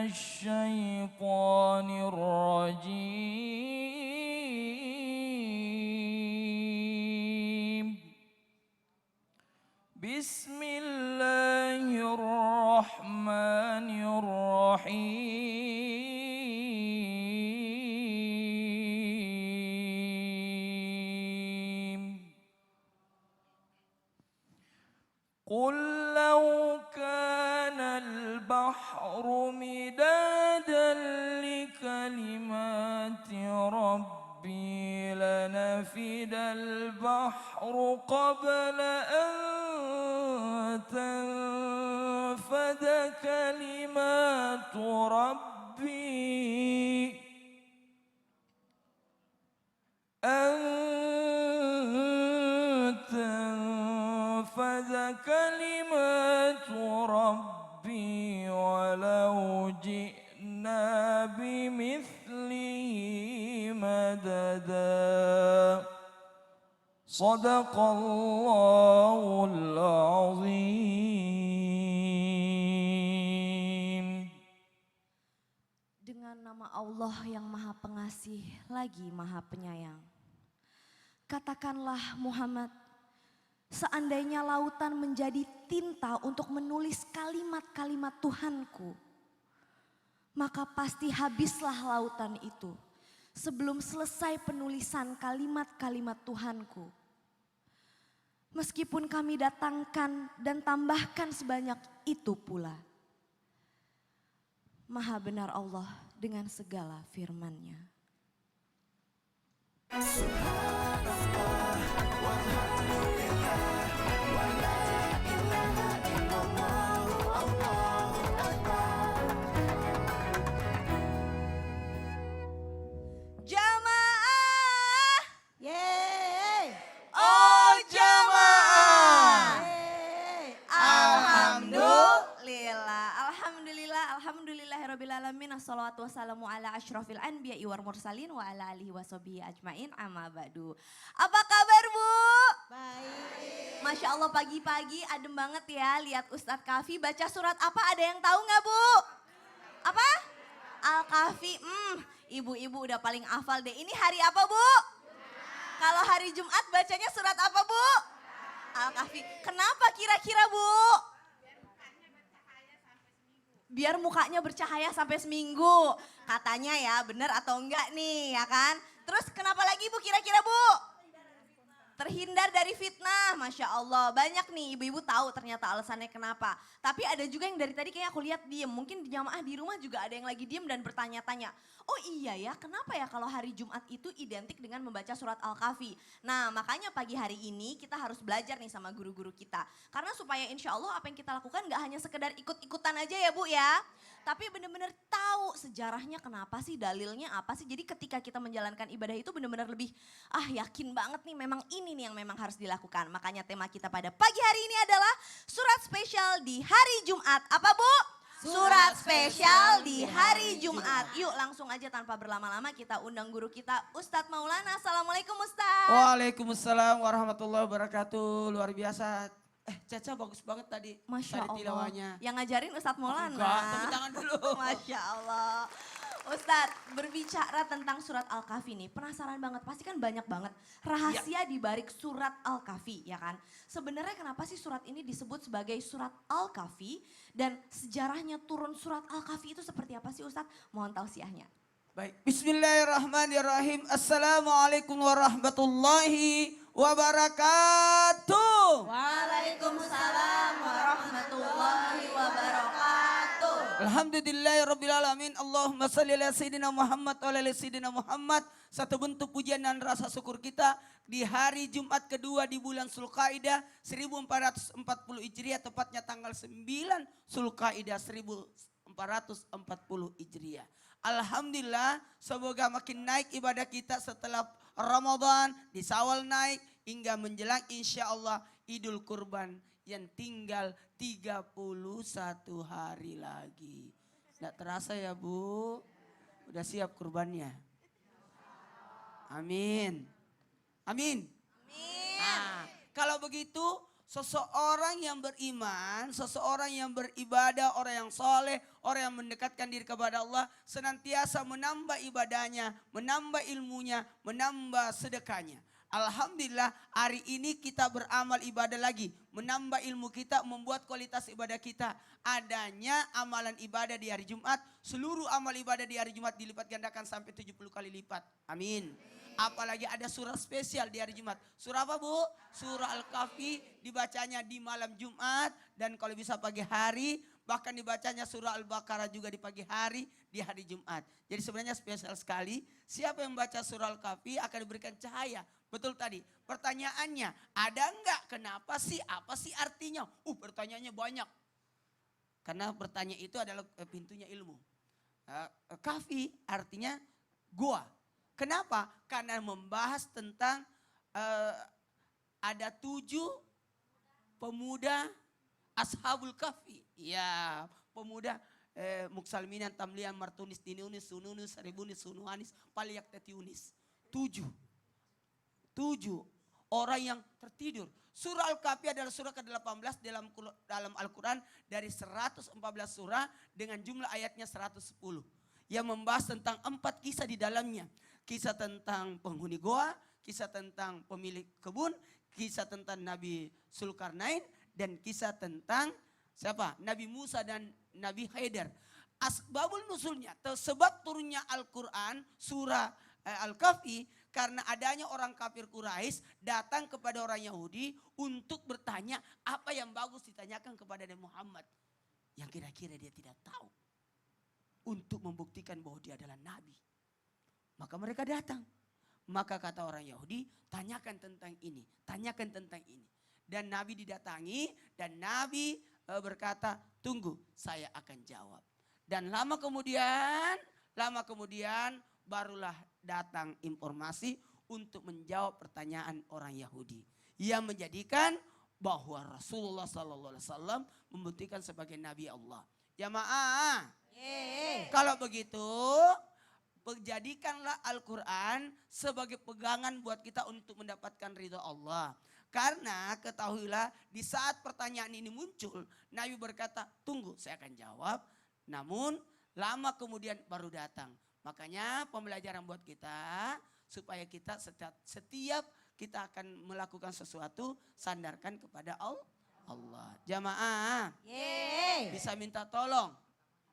الشيطان الرجيم بسم الله الرحمن الرحيم قل لو كان البحر مدادا لكلمات ربي لنفد البحر قبل أن تنفد كلمات ربي كلمات ربي ولو جئنا بمثله مددا صدق الله العظيم. Dengan nama Allah yang Maha Pengasih lagi Maha Penyayang. Katakanlah Muhammad, seandainya lautan menjadi tinta untuk menulis kalimat-kalimat Tuhanku, maka pasti habislah lautan itu sebelum selesai penulisan kalimat-kalimat Tuhanku. Meskipun kami datangkan dan tambahkan sebanyak itu pula. Maha benar Allah dengan segala firman-Nya. Subhanallah walhamdulillah wa la ilaha illallah Allahu akbar. Jamaah, Yeay. oh jamaah. Yeay. Alhamdulillahirrabbilalamin. Assalatu wassalamu ala asyrafil anbiya'i wal mursalin wa ala alihi washabihi ajmain amma ba'du. Apa kabar Bu? Baik. Masya Allah pagi-pagi adem banget ya lihat Ustadz Kahfi baca surat apa, ada yang tahu nggak Bu? Apa? Al-Kahfi. Ibu-ibu udah paling hafal deh. Ini hari apa Bu? Kalau hari Jumat bacanya surat apa Bu? Al-Kahfi. Kenapa kira-kira Bu? Biar mukanya bercahaya sampai seminggu. Katanya ya, bener atau enggak nih ya kan? Terus kenapa lagi Bu kira-kira Bu? Terhindar dari fitnah, Masya Allah. Banyak nih ibu-ibu tahu ternyata alasannya kenapa. Tapi ada juga yang dari tadi kayak aku lihat diem. Mungkin jamaah di rumah juga ada yang lagi diem dan bertanya-tanya. Oh iya ya, kenapa ya kalau hari Jumat itu identik dengan membaca surat Al-Kahfi? Nah makanya pagi hari ini kita harus belajar nih sama guru-guru kita. Karena supaya insya Allah apa yang kita lakukan gak hanya sekedar ikut-ikutan aja ya Bu ya. Tapi benar-benar tahu sejarahnya kenapa sih, dalilnya apa sih. Jadi ketika kita menjalankan ibadah itu benar-benar lebih yakin banget nih memang ini nih yang memang harus dilakukan. Makanya tema kita pada pagi hari ini adalah surat spesial di hari Jumat. Apa Bu? Surat spesial di hari Jumat. Yuk langsung aja tanpa berlama-lama kita undang guru kita Ustadz Maulana. Assalamualaikum Ustadz. Waalaikumsalam warahmatullahi wabarakatuh. Luar biasa. Caca bagus banget tadi. Masya tadi Allah. tilawahnya. Yang ngajarin Ustadz Maulana. Enggak, tepuk tangan dulu. Masya Allah. Ustadz, berbicara tentang surat Al-Kahfi nih, penasaran banget, pasti kan banyak banget rahasia di balik surat Al-Kahfi, ya kan? Sebenarnya kenapa sih surat ini disebut sebagai surat Al-Kahfi dan sejarahnya turun surat Al-Kahfi itu seperti apa sih Ustadz? Mohon tausiahnya. Baik, bismillahirrahmanirrahim. Assalamualaikum warahmatullahi wabarakatuh. Waalaikumsalam warahmatullahi wabarakatuh. Alhamdulillahirrabbilalamin. Allahumma salli ala sayyidina Muhammad wa ala sayyidina Muhammad. Satu bentuk pujian dan rasa syukur kita di hari Jumat kedua di bulan Zulqaidah 1440 Hijriah, tepatnya tanggal 9 Zulqaidah 1440 Hijriah. Alhamdulillah, semoga makin naik ibadah kita setelah Ramadan, di Syawal naik hingga menjelang insya Allah Idul Kurban yang tinggal 31 hari lagi. Tidak terasa ya Bu? Udah siap kurbannya? Amin. Amin. Amin. Nah, kalau begitu Seseorang yang beriman, seseorang yang beribadah, orang yang soleh, orang yang mendekatkan diri kepada Allah, senantiasa menambah ibadahnya, menambah ilmunya, menambah sedekahnya. Alhamdulillah hari ini kita beramal ibadah lagi, menambah ilmu kita, membuat kualitas ibadah kita. Adanya amalan ibadah di hari Jumat, seluruh amal ibadah di hari Jumat dilipat gandakan sampai 70 kali lipat. Amin. Apalagi ada surah spesial di hari Jumat. Surah apa Bu? Surah Al-Kahfi, dibacanya di malam Jumat. Dan kalau bisa pagi hari, bahkan dibacanya surah Al-Baqarah juga di pagi hari, di hari Jumat. Jadi sebenarnya spesial sekali. Siapa yang membaca surah Al-Kahfi akan diberikan cahaya. Betul tadi, pertanyaannya ada enggak? Kenapa sih? Apa sih artinya? Pertanyaannya banyak. Karena bertanya itu adalah pintunya ilmu. Kahfi artinya gua. Kenapa? Karena membahas tentang ada 7 pemuda Ashabul Kahfi. Ya, pemuda Muksalminan, Tamlian, Martunis, Diniunis, Sununis, Ribunis, Sunuhanis, Paliyaktatiunis. 7 orang yang tertidur. Surah Al-Kahfi adalah surah ke-18 dalam Al-Quran dari 114 surah dengan jumlah ayatnya 110. Yang membahas tentang 4 kisah di dalamnya. Kisah tentang penghuni goa, kisah tentang pemilik kebun, kisah tentang Nabi Zulkarnain, dan kisah tentang siapa? Nabi Musa dan Nabi Haidar. Asbabul nuzulnya, sebab turunnya Al-Quran, surah Al-Kahfi, karena adanya orang kafir Quraisy datang kepada orang Yahudi untuk bertanya apa yang bagus ditanyakan kepada Nabi Muhammad. Yang kira-kira dia tidak tahu. Untuk membuktikan bahwa dia adalah Nabi. Maka mereka datang. Maka kata orang Yahudi, tanyakan tentang ini, tanyakan tentang ini. Dan Nabi didatangi dan Nabi berkata, tunggu saya akan jawab. Dan lama kemudian barulah datang informasi untuk menjawab pertanyaan orang Yahudi. Yang menjadikan bahwa Rasulullah SAW membuktikan sebagai Nabi Allah. Jamaah, kalau begitu jadikanlah Al-Quran sebagai pegangan buat kita untuk mendapatkan ridha Allah. Karena ketahuilah di saat pertanyaan ini muncul, Nabi berkata, tunggu saya akan jawab. Namun lama kemudian baru datang. Makanya pembelajaran buat kita supaya kita setiap kita akan melakukan sesuatu sandarkan kepada Allah. Jamaah, bisa minta tolong?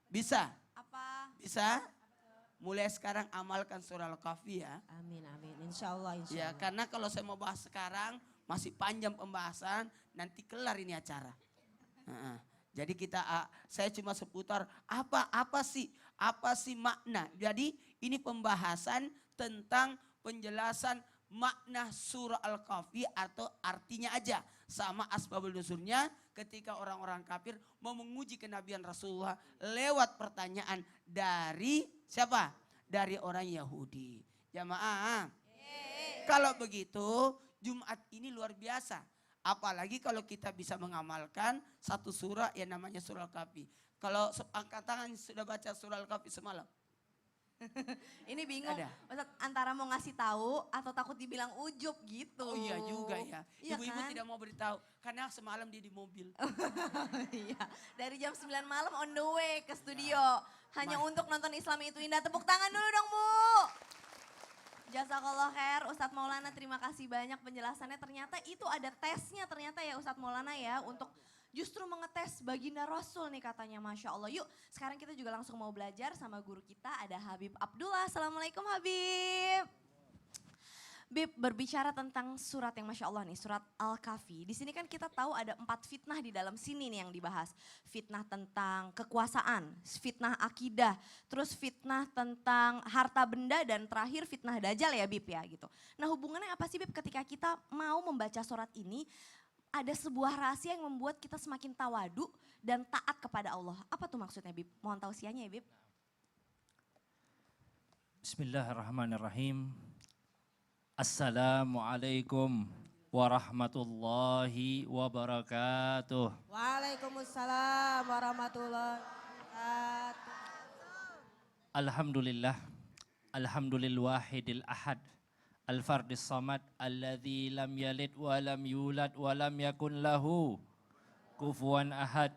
Bisa? Apa? Bisa? Mulai sekarang amalkan surah Al-Kahfi ya. Amin, amin. Insya Allah, insya Ya, Allah. karena kalau saya mau bahas sekarang masih panjang pembahasan, nanti kelar ini acara. Jadi saya cuma seputar apa sih makna. Jadi ini pembahasan tentang penjelasan makna surah Al-Kahfi atau artinya aja. Sama asbabul nuzulnya ketika orang-orang kafir mau menguji kenabian Rasulullah lewat pertanyaan dari siapa? Dari orang Yahudi. Jamaah. Kalau begitu Jumat ini luar biasa. Apalagi kalau kita bisa mengamalkan satu surah yang namanya surah Al-Kahfi. Kalau angkat tangan sudah baca surah Al-Kahfi semalam? Ini bingung, Ada. Ustadz, antara mau ngasih tahu atau takut dibilang ujub gitu. Oh iya juga ya. Iya Ibu-ibu kan? tidak mau beritahu karena semalam dia di mobil. Iya, dari jam 9 malam on the way ke studio. Hanya untuk nonton Islam itu indah. Tepuk tangan dulu dong Bu. Jazakallah khair Ustadz Maulana, terima kasih banyak penjelasannya. Ternyata itu ada tesnya ternyata ya Ustadz Maulana ya. Untuk justru mengetes baginda Rasul nih katanya, Masya Allah. Yuk sekarang kita juga langsung mau belajar sama guru kita, ada Habib Abdullah. Assalamualaikum Habib. Bib, berbicara tentang surat yang Masya Allah nih, surat Al-Kahfi. Di sini kan kita tahu ada 4 fitnah di dalam sini nih yang dibahas. Fitnah tentang kekuasaan, fitnah akidah, terus fitnah tentang harta benda, dan terakhir fitnah dajjal ya Bib ya gitu. Nah hubungannya apa sih Bib ketika kita mau membaca surat ini? Ada sebuah rahasia yang membuat kita semakin tawadu dan taat kepada Allah. Apa tuh maksudnya Bib? Mohon tausiahnya ya Bib. Bismillahirrahmanirrahim. Assalamualaikum warahmatullahi wabarakatuh. Waalaikumsalam warahmatullahi wabarakatuh. Alhamdulillah. Alhamdulillah wahidil ahad. Al-Fardis Samad alladzi lam yalid wa lam yulad wa lam yakun lahu kufuwan ahad.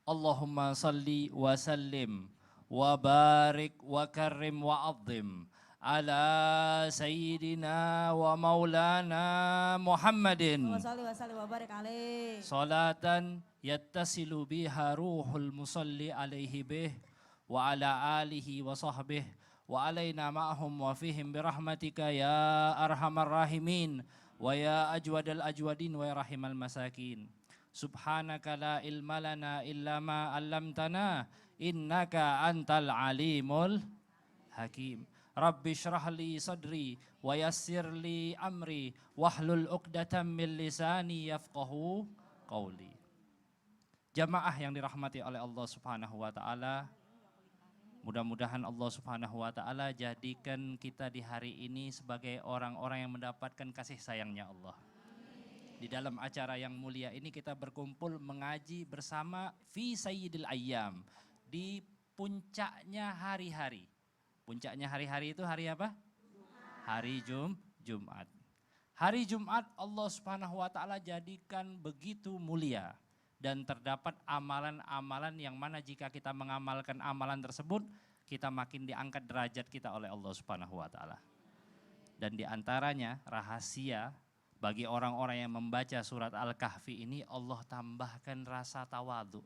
Allahumma salli wa sallim wa barik wa karrim wa azim ala sayyidina wa maulana Muhammadin Wasalli wa barik alaih. salatan yattasilu biha ruhul musalli alaihi bih wa ala alihi wa sahbih wa alaina ma'ahum wa fihim birahmatika ya arhamar rahimin wa ya ajwadal ajwadin wa ya rahimal masakin. Subhanaka la ilma lana illa ma 'allamtana innaka antal alimul hakim. Rabbi shrah li sadri wa yassir li amri wahlul 'uqdatam min lisani yafqahu qawli. Jamaah yang dirahmati oleh Allah Subhanahu wa taala, mudah-mudahan Allah Subhanahu wa taala jadikan kita di hari ini sebagai orang-orang yang mendapatkan kasih sayangnya Allah. Di dalam acara yang mulia ini kita berkumpul mengaji bersama fi sayyidil ayyam, di puncaknya hari-hari. Puncaknya hari-hari itu hari apa? Hari Jumat. Hari Jumat Allah Subhanahu wa taala jadikan begitu mulia dan terdapat amalan-amalan yang mana jika kita mengamalkan amalan tersebut, kita makin diangkat derajat kita oleh Allah Subhanahu wa taala. Dan di antaranya rahasia bagi orang-orang yang membaca surat Al-Kahfi ini, Allah tambahkan rasa tawadhu.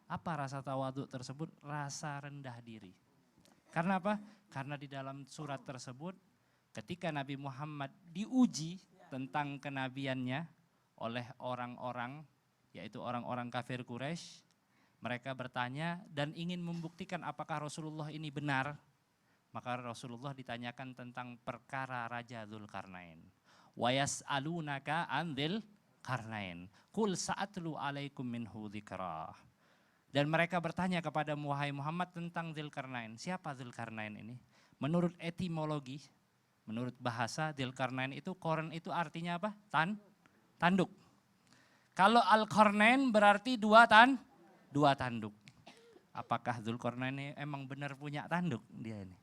Apa rasa tawadhu tersebut? Rasa rendah diri. Karena apa? Karena di dalam surat tersebut ketika Nabi Muhammad diuji tentang kenabiannya oleh orang-orang, yaitu orang-orang kafir Quraisy, mereka bertanya dan ingin membuktikan apakah Rasulullah ini benar. Maka Rasulullah ditanyakan tentang perkara Raja Dzulkarnain. Wa yas'alunaka 'anil qarnain. Qul sa'atlu 'alaikum minhu dzikra. Dan mereka bertanya kepada wahai Muhammad tentang Dzulkarnain. Siapa Dzulkarnain ini? Menurut etimologi, menurut bahasa, Dzulkarnain itu koren itu artinya apa? Tanduk. Kalau Al-Qarnain berarti dua tanduk. Apakah Dzulkarnain ini emang benar punya tanduk dia ini?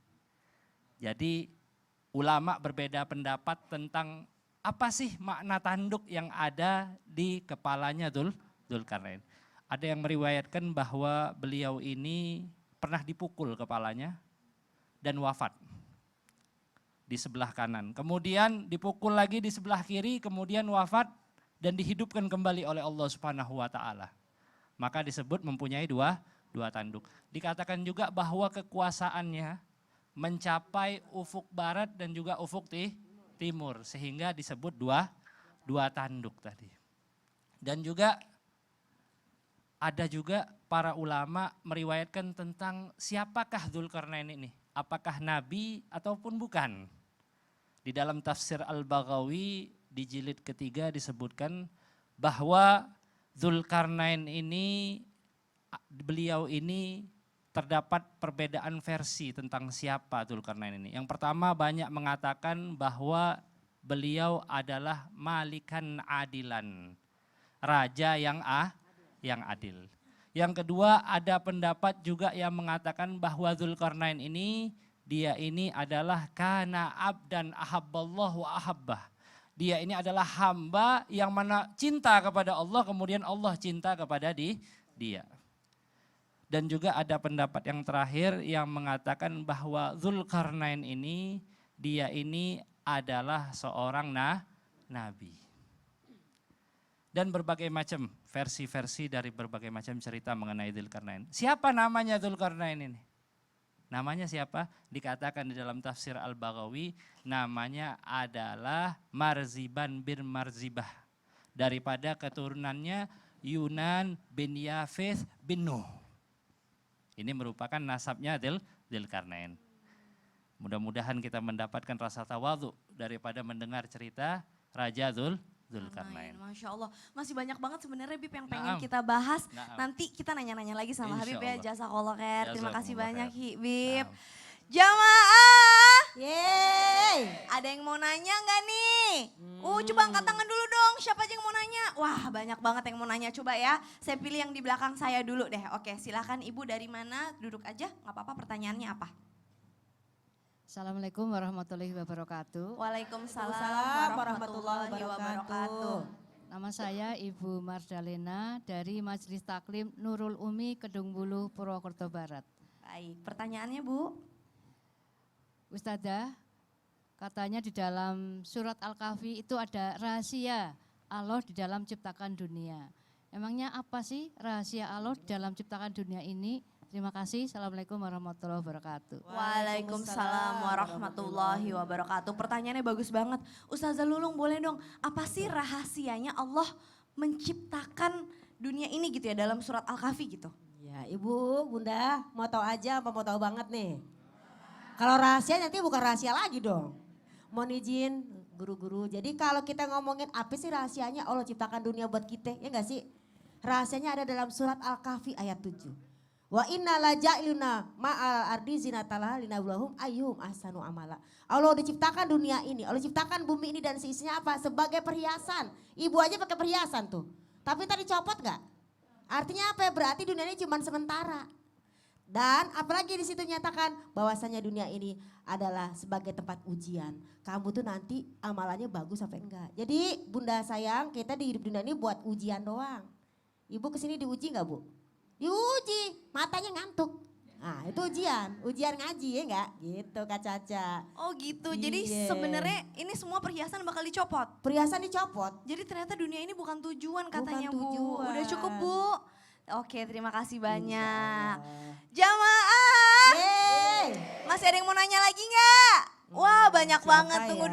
Jadi ulama berbeda pendapat tentang apa sih makna tanduk yang ada di kepalanya Dzulkarnain. Ada yang meriwayatkan bahwa beliau ini pernah dipukul kepalanya dan wafat di sebelah kanan. Kemudian dipukul lagi di sebelah kiri, kemudian wafat dan dihidupkan kembali oleh Allah Subhanahu wa taala. Maka disebut mempunyai dua tanduk. Dikatakan juga bahwa kekuasaannya mencapai ufuk barat dan juga ufuk timur, sehingga disebut dua tanduk tadi. Dan juga ada juga para ulama meriwayatkan tentang siapakah Dzulkarnain ini. Apakah nabi ataupun bukan. Di dalam tafsir Al-Baghawi di jilid ketiga disebutkan bahwa Dzulkarnain ini, beliau ini terdapat perbedaan versi tentang siapa Dzulkarnain ini. Yang pertama banyak mengatakan bahwa beliau adalah malikan adilan, raja yang adil. Yang kedua ada pendapat juga yang mengatakan bahwa Dzulkarnain ini, dia ini adalah kana abdan ahabballah wa ahabbah. Dia ini adalah hamba yang mana cinta kepada Allah, kemudian Allah cinta kepada dia. Dan juga ada pendapat yang terakhir yang mengatakan bahwa Dzulkarnain ini, dia ini adalah seorang nabi. Dan berbagai macam versi-versi dari berbagai macam cerita mengenai Dzulkarnain. Siapa namanya Dzulkarnain ini? Namanya siapa? Dikatakan di dalam tafsir Al-Baghawi, namanya adalah Marziban bin Marzibah. Daripada keturunannya Yunan bin Yafith bin Nuh. Ini merupakan nasabnya Dzulkarnain. Mudah-mudahan kita mendapatkan rasa tawadhu daripada mendengar cerita Raja Dzulkarnain. Masya Allah, masih banyak banget sebenarnya Bib yang pengen kita bahas. Nanti kita nanya-nanya lagi sama Habib ya, jazakallah khair. Terima kasih banyak Bib. Jamaah, Yeay. ada yang mau nanya nggak nih? Coba angkat tangan dulu dong, siapa aja yang mau nanya? Wah banyak banget yang mau nanya, coba ya. Saya pilih yang di belakang saya dulu deh. Oke, silakan Ibu dari mana? Duduk aja, nggak apa-apa, pertanyaannya apa? Assalamualaikum warahmatullahi wabarakatuh. Waalaikumsalam Waalaikumsalam warahmatullahi warahmatullahi wabarakatuh. Nama saya Ibu Mardalena dari Majelis Taklim Nurul Umi Kedung Bulu Purwokerto Barat. Baik, pertanyaannya Bu. Ustadzah, katanya di dalam surat Al-Kahfi itu ada rahasia Allah di dalam ciptakan dunia. Emangnya apa sih rahasia Allah di dalam ciptakan dunia ini? Terima kasih. Assalamualaikum warahmatullahi wabarakatuh. Waalaikumsalam warahmatullahi wabarakatuh. Pertanyaannya bagus banget. Ustazah Lulung boleh dong, apa sih rahasianya Allah menciptakan dunia ini gitu ya dalam surat Al-Kahfi gitu? Ya Ibu, Bunda mau tahu aja apa mau tahu banget nih? Kalau rahasia nanti bukan rahasia lagi dong. Mohon izin guru-guru, jadi kalau kita ngomongin apa sih rahasianya Allah ciptakan dunia buat kita, ya enggak sih? Rahasianya ada dalam surat Al-Kahfi ayat 7. Wa inna la ja'iluna ma'al ardi zinatalah linabluhum ayyuhum ahsanu amala. Allah udah ciptakan dunia ini, Allah ciptakan bumi ini dan seisinya apa? Sebagai perhiasan. Ibu aja pakai perhiasan tuh. Tapi tadi copot gak? Artinya apa ya? Berarti dunia ini cuma sementara. Dan apalagi di situ nyatakan bahwasanya dunia ini adalah sebagai tempat ujian. Kamu tuh nanti amalannya bagus sampai enggak. Jadi Bunda sayang, kita di hidup dunia ini buat ujian doang. Ibu kesini diuji gak Bu? Diuji, matanya ngantuk. Nah itu ujian ngaji ya enggak? Gitu Kak Caca. Oh gitu, jadi Iya. sebenarnya ini semua perhiasan bakal dicopot. Perhiasan dicopot. Jadi ternyata dunia ini bukan tujuan Bukan katanya Bu. tujuan. Udah cukup Bu. Oke, terima kasih banyak. Allah. Jamaah, Yeay. masih ada yang mau nanya lagi nggak? Wah banyak siapa banget, ya? tunggu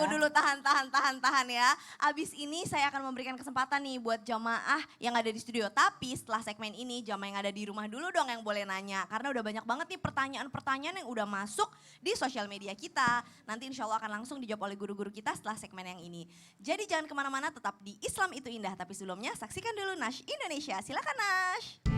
dulu, tahan ya. Abis ini saya akan memberikan kesempatan nih buat jamaah yang ada di studio. Tapi setelah segmen ini jamaah yang ada di rumah dulu dong yang boleh nanya. Karena udah banyak banget nih pertanyaan-pertanyaan yang udah masuk di sosial media kita. Nanti insya Allah akan langsung dijawab oleh guru-guru kita setelah segmen yang ini. Jadi jangan kemana-mana, tetap di Islam itu Indah. Tapi sebelumnya saksikan dulu Nash Indonesia, silakan Nash.